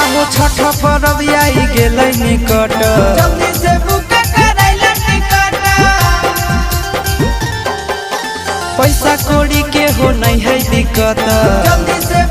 आहो छठ पर्व आई गेलै निकट, जल्दी से बुक करैला टिकट। पैसा कौड़ी के हो नहीं है दिक्कत, जल्दी से